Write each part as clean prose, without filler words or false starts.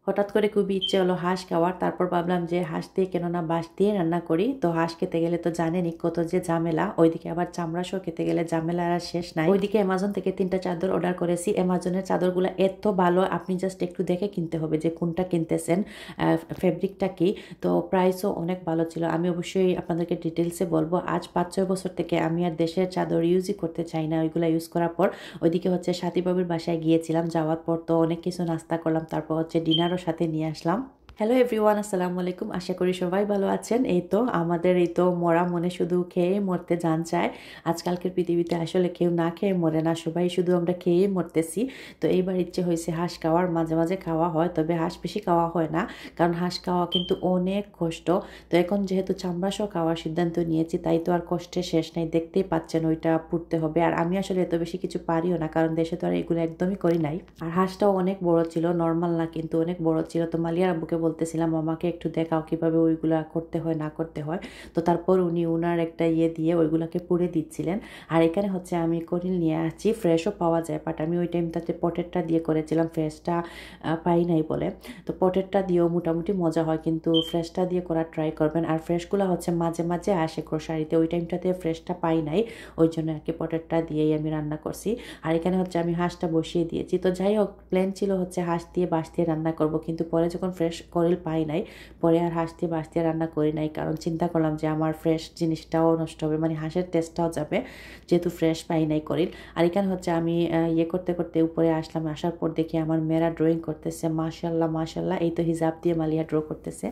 হঠাৎ করে খুবই ইচ্ছে হলো হাঁস খাওয়ার। তারপর ভাবলাম যে হাঁস দিয়ে কেন না বাঁশ দিয়ে রান্না করি। তো হাঁস খেতে গেলে তো জানেনই কত যে ঝামেলা। ওইদিকে আবার চামড়া সহ খেতে গেলে ঝামেলা আর শেষ নাই। ওইদিকে অ্যামাজন থেকে 3টা চাদর অর্ডার করেছি। অ্যামাজনের চাদরগুলো এত ভালো, আপনি জাস্ট একটু দেখে কিনতে হবে যে কোনটা কিনতেছেন, ফেব্রিকটা কি। তো প্রাইসও অনেক ভালো ছিল। আমি অবশ্যই আপনাদেরকে ডিটেলসে বলবো। আজ 5-6 বছর থেকে আমি আর দেশের চাদর ইউজই করতে চাই না। ওইগুলো ইউজ করার পর ওইদিকে হচ্ছে সাথী বাবুর বাসায় গিয়েছিলাম। যাওয়ার পর তো অনেক কিছু নাস্তা করলাম, তারপর হচ্ছে ডিনারও সাথে নিয়ে আসলাম। হ্যালো এভরিওয়ান, আসসালামু আলাইকুম। আশা করি সবাই ভালো আছেন। এই তো আমাদের এই তো মরা মনে শুধু খেয়ে মরতে জান চায়। আজকালকের পৃথিবীতে আসলে কেউ না খেয়ে মরে না, সবাই শুধু আমরা খেয়ে মরতেছি। তো এইবার ইচ্ছে হয়েছে হাঁস খাওয়ার। মাঝে মাঝে খাওয়া হয়, তবে হাঁস বেশি খাওয়া হয় না, কারণ হাঁস খাওয়া কিন্তু অনেক কষ্ট। তো এখন যেহেতু চামড়া সহ খাওয়ার সিদ্ধান্ত নিয়েছি, তাই তো আর কষ্টের শেষ নেই। দেখতেই পাচ্ছেন ওইটা পুড়তে হবে। আর আমি আসলে এত বেশি কিছু পারিও না, কারণ দেশে তো আর এগুলো একদমই করি নাই। আর হাঁসটাও অনেক বড় ছিল, নর্মাল না কিন্তু অনেক বড় ছিল। তো মালিয়ার আব্বুকে বলতেছিলাম আমাকে একটু দেখাও কিভাবে ওইগুলা করতে হয় না করতে হয়। তো তারপর উনি ওনার একটা দিয়ে ওইগুলাকে পুড়ে দিচ্ছিলেন। আর এখানে হচ্ছে আমি করিল নিয়ে আসছি, ফ্রেশও পাওয়া যায়, বাট আমি ওই টাইমটাতে পটেরটা দিয়ে করেছিলাম, ফ্রেশটা পাই নাই বলে। তো পটেরটা দিয়েও মোটামুটি মজা হয়, কিন্তু ফ্রেশটা দিয়ে করার ট্রাই করবেন। আর ফ্রেশগুলো হচ্ছে মাঝে মাঝে আসে গ্রোসারিতে, ওই টাইমটাতে ফ্রেশটা পাই নাই, ওই জন্য আর কি পটেরটা দিয়েই আমি রান্না করছি। আর এখানে হচ্ছে আমি হাঁসটা বসিয়ে দিয়েছি। তো যাই হোক, প্ল্যান ছিল হচ্ছে হাঁস দিয়ে বাঁশ দিয়ে রান্না করব, কিন্তু পরে যখন ফ্রেশ করিল পাই নাই, পরে আর হাঁস দিয়ে বাঁশ দিয়ে রান্না করি নাই, কারণ চিন্তা করলাম যে আমার ফ্রেশ জিনিসটাও নষ্ট হবে, মানে হাঁসের টেস্টটাও যাবে, যেহেতু ফ্রেশ পাই নাই করিল। আর এখানে হচ্ছে আমি ইয়ে করতে করতে উপরে আসলাম। আসার পর দেখি আমার মেয়েরা ড্রয়িং করতেছে। মাশাল্লাহ মাশাল্লাহ, এই তো হিজাব দিয়ে মালিহা ড্র করতেছে।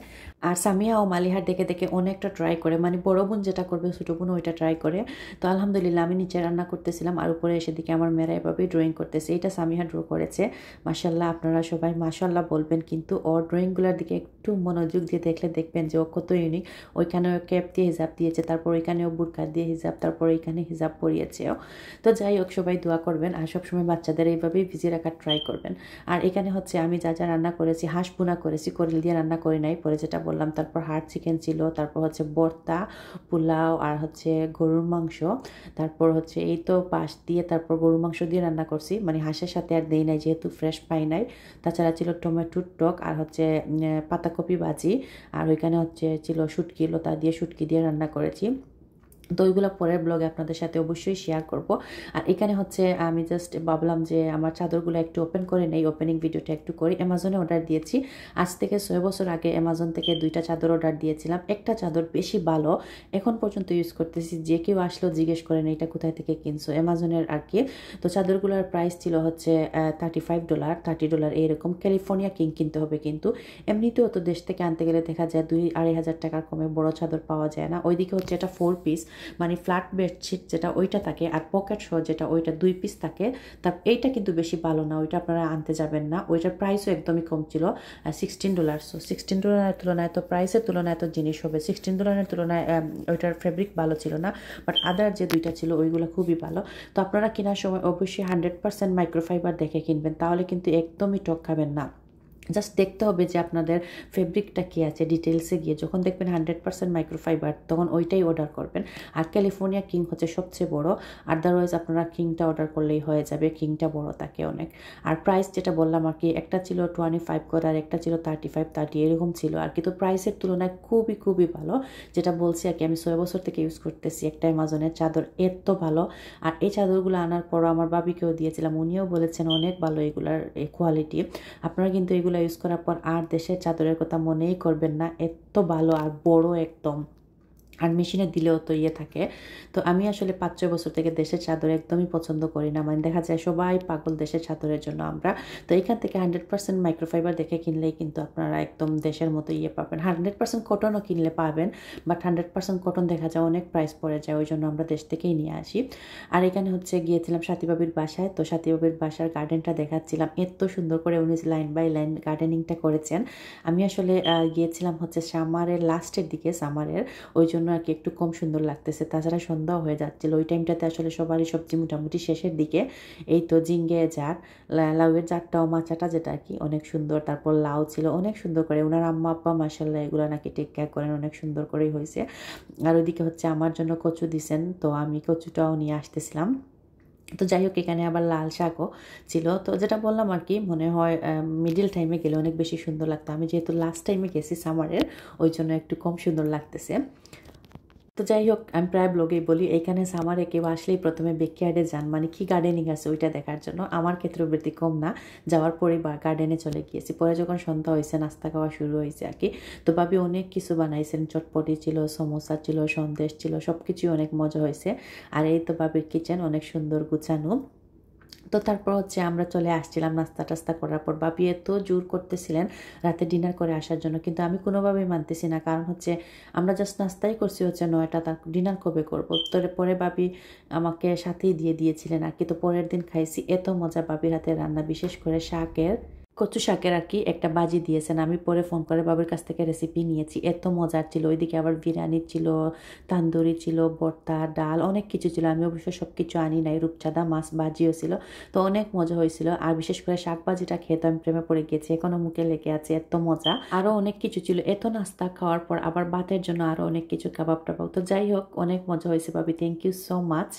আর সামিয়া ও মালিহার দেখে দেখে অনেকটা ট্রাই করে, মানে বড় বোন যেটা করবে ছোটো বোন ওইটা ট্রাই করে। তো আলহামদুলিল্লাহ আমি নিচে রান্না করতেছিলাম, আর উপরে এসে দিকে আমার মেয়েরা এভাবেই ড্রয়িং করতেছে। এটা সামিহা ড্র করেছে। মাশাল্লাহ, আপনারা সবাই মাশাল্লাহ বলবেন, কিন্তু ওর ড্রয়িংগুলোর দিকে একটু মনোযোগ দিয়ে দেখলে দেখবেন যে ও কত ইউনিক। ওইখানেও ক্যাপ দিয়ে হিজাব দিয়েছে, তারপর ওইখানেও বুরকা দিয়ে হিজাব, তারপর ওইখানে হিজাব পরিয়েছেও। তো যাই হোক, সবাই দোয়া করবেন, আর সবসময় বাচ্চাদের এইভাবেই ভিজিয়ে রাখার ট্রাই করবেন। আর এখানে হচ্ছে আমি যা যা রান্না করেছি, হাঁস বোনা করেছি, করিল দিয়ে রান্না করি নাই, পরে যেটা বললাম। তারপর হাড় চিকেন ছিল, তারপর হচ্ছে ভর্তা, পোলাও, আর হচ্ছে গরুর মাংস। তারপর হচ্ছে এই তো পাশ দিয়ে তারপর গরুর মাংস দিয়ে রান্না করছি, মানে হাঁসের সাথে আর দেই নাই যেহেতু ফ্রেশ পাই নাই। তাছাড়া ছিল টমেটোর টক, আর হচ্ছে পাতাকপি ভাজি, আর ওইখানে হচ্ছে ছিল শুটকি, লতা দিয়ে শুটকি দিয়ে রান্না করেছি। তো ওইগুলো পরের ব্লগে আপনাদের সাথে অবশ্যই শেয়ার করব। আর এখানে হচ্ছে আমি জাস্ট ভাবলাম যে আমার চাদরগুলো একটু ওপেন করে নেই, ওপেনিং ভিডিওটা একটু করি। অ্যামাজনে অর্ডার দিয়েছি আজ থেকে 6 বছর আগে। অ্যামাজন থেকে 2টা চাদর অর্ডার দিয়েছিলাম। একটা চাদর বেশি ভালো, এখন পর্যন্ত ইউজ করতেছি। যে কেউ আসলেও জিজ্ঞেস করেন এটা কোথায় থেকে কিনছো, অ্যামাজনের আর কি। তো চাদরগুলোর প্রাইস ছিল হচ্ছে $35, $30 এইরকম। ক্যালিফোর্নিয়া কিং কিনতে হবে, কিন্তু এমনিতেও তো দেশ থেকে আনতে গেলে দেখা যায় 2-2.5 হাজার টাকার কমে বড় চাদর পাওয়া যায় না। ওইদিকে হচ্ছে এটা 4 পিস, মানে ফ্ল্যাট বেডশিট যেটা ওইটা থাকে, আর পকেট সহ যেটা ওইটা 2 পিস থাকে। তার এইটা কিন্তু বেশি ভালো না, ওইটা আপনারা আনতে যাবেন না। ওইটার প্রাইসও একদমই কম ছিল, $16। সো $16 তুলনায় তো, প্রাইসের তুলনায় তো জিনিস হবে। $16 তুলনায় ওইটার ফেব্রিক ভালো ছিল না, বাট আদার যে 2টা ছিল ওইগুলো খুবই ভালো। তো আপনারা কেনার সময় অবশ্যই 100% মাইক্রোফাইবার দেখে কিনবেন, তাহলে কিন্তু একদমই টক খাবেন না। জাস্ট দেখতে হবে যে আপনাদের ফেব্রিকটা কী আছে, ডিটেলসে গিয়ে যখন দেখবেন 100% মাইক্রোফাইবার, তখন ওইটাই অর্ডার করবেন। আর ক্যালিফোর্নিয়া কিং হচ্ছে সবচেয়ে বড়, আদারওয়াইজ আপনারা কিংটা অর্ডার করলেই হয়ে যাবে, কিংটা বড় থাকে অনেক। আর প্রাইস যেটা বললাম আর কি, একটা ছিল 25 করে, আর একটা ছিল 35-30 এরকম ছিল আর কি। তো প্রাইসের তুলনায় খুবই খুবই ভালো। যেটা বলছি আর কি, আমি 6 বছর থেকে ইউজ করতেছি একটা অ্যামাজনের চাদর, এত ভালো। আর এই চাদরগুলো আনার পরও আমার বাবিকেও দিয়েছিলাম, উনিও বলেছেন অনেক ভালো এগুলার কোয়ালিটি। আপনারা কিন্তু এগুলো ইউজ করার পর আর দেশের চাদরের কথা মনেই করবেন না, এত ভালো আর বড় একদম। আর মেশিনে দিলেও তো ইয়ে থাকে। তো আমি আসলে 5-6 বছর থেকে দেশের চাদর একদমই পছন্দ করি না, মানে দেখা যায় সবাই পাগল দেশের চাদরের জন্য আমরা। তো এখান থেকে 100% মাইক্রোফাইবার দেখে কিনলেই কিন্তু আপনারা একদম দেশের মতো ইয়ে পাবেন। 100% কটনও কিনলে পাবেন, বাট 100% কটন দেখা যায় অনেক প্রাইস পড়ে যায়, ওই জন্য আমরা দেশ থেকেই নিয়ে আসি। আর এখানে হচ্ছে গিয়েছিলাম সাথীবাবির বাসায়। তো সাথীবাবির বাসার গার্ডেনটা দেখাচ্ছিলাম, এত সুন্দর করে উনি লাইন বাই লাইন গার্ডেনিংটা করেছেন। আমি আসলে গিয়েছিলাম হচ্ছে সামারের লাস্টের দিকে, সামারের, ওই জন্য আর কি একটু কম সুন্দর লাগতেছে। তাছাড়া সন্ধ্যাও হয়ে যাচ্ছিল ওই টাইমটাতে, আসলে সবারই সবজি মোটামুটি শেষের দিকে। এই তো ঝিঙ্গে জার, লাউয়ের জারটাও মাচাটা যেটা আর কি অনেক সুন্দর। তারপর লাউ ছিল অনেক সুন্দর করে, ওনার আম্মা আব্বা মাশাল্লাহ এগুলো নাকি টেক কেয়ার করেন, অনেক সুন্দর করেই হয়েছে। আর ওইদিকে হচ্ছে আমার জন্য কচু দিছেন, তো আমি কচুটাও নিয়ে আসতেছিলাম। তো যাই হোক এখানে আবার লাল শাকও ছিল। তো যেটা বললাম আর কি, মনে হয় মিডিল টাইমে গেলে অনেক বেশি সুন্দর লাগতো। আমি যেহেতু লাস্ট টাইমে গেছি সামারের, ওই জন্য একটু কম সুন্দর লাগতেছে। তো যাই হোক, আমি প্রায় ব্লগেই বলি এইখানে সামারে কেউ আসলেই প্রথমে বেকইয়ার্ডে যান, মানে কি গার্ডেনিং আছে ওইটা দেখার জন্য। আমার ক্ষেত্রেও ব্যতিক্রম না, যাওয়ার পরে গার্ডেনে চলে গিয়েছি। পরে যখন সন্ধ্যা হয়েছে, নাস্তা খাওয়া শুরু হয়েছে আর কি। তো ভাবি অনেক কিছু বানাইছেন, চটপটি ছিল, সমোসা ছিল, সন্দেশ ছিল, সব কিছুই অনেক মজা হয়েছে। আর এই তো ভাবির কিচেন অনেক সুন্দর গুছানো। তো তারপর হচ্ছে আমরা চলে আসছিলাম নাস্তা টাস্তা করার পর। বাপি এত জোর করতেছিলেন রাতে ডিনার করে আসার জন্য, কিন্তু আমি কোনোভাবেই মানতেছি না। কারণ হচ্ছে আমরা জাস্ট নাস্তাই করছি হচ্ছে 9টা, তার ডিনার কবে করবো? তো পরে বাপি আমাকে সাথেই দিয়ে দিয়েছিলেন আর কি। তো পরের দিন খাইছি, এত মজা বাবির হাতে রান্না, বিশেষ করে শাকের, কচু শাকের আর কি একটা বাজি দিয়েছেন। আমি পরে ফোন করে বাবির কাছ থেকে রেসিপি নিয়েছি, এত মজার ছিল। ওইদিকে আবার বিরিয়ানি ছিল, তান্দুরি ছিল, ভর্তা, ডাল, অনেক কিছু ছিল। আমি অবশ্য সব কিছু আনি নাই, রূপচাঁদা মাছ বাজিও ছিল। তো অনেক মজা হয়েছিল। আর বিশেষ করে শাক ভাজিটা খেয়ে তো আমি প্রেমে পড়ে গেছি, এখনো মুখে লেগে আছে, এত মজা। আরো অনেক কিছু ছিল। এত নাস্তা খাওয়ার পর আবার ভাতের জন্য আরো অনেক কিছু, কাবাব টাবাব। তো যাই হোক, অনেক মজা হয়েছে ভাবি। Thank you so much.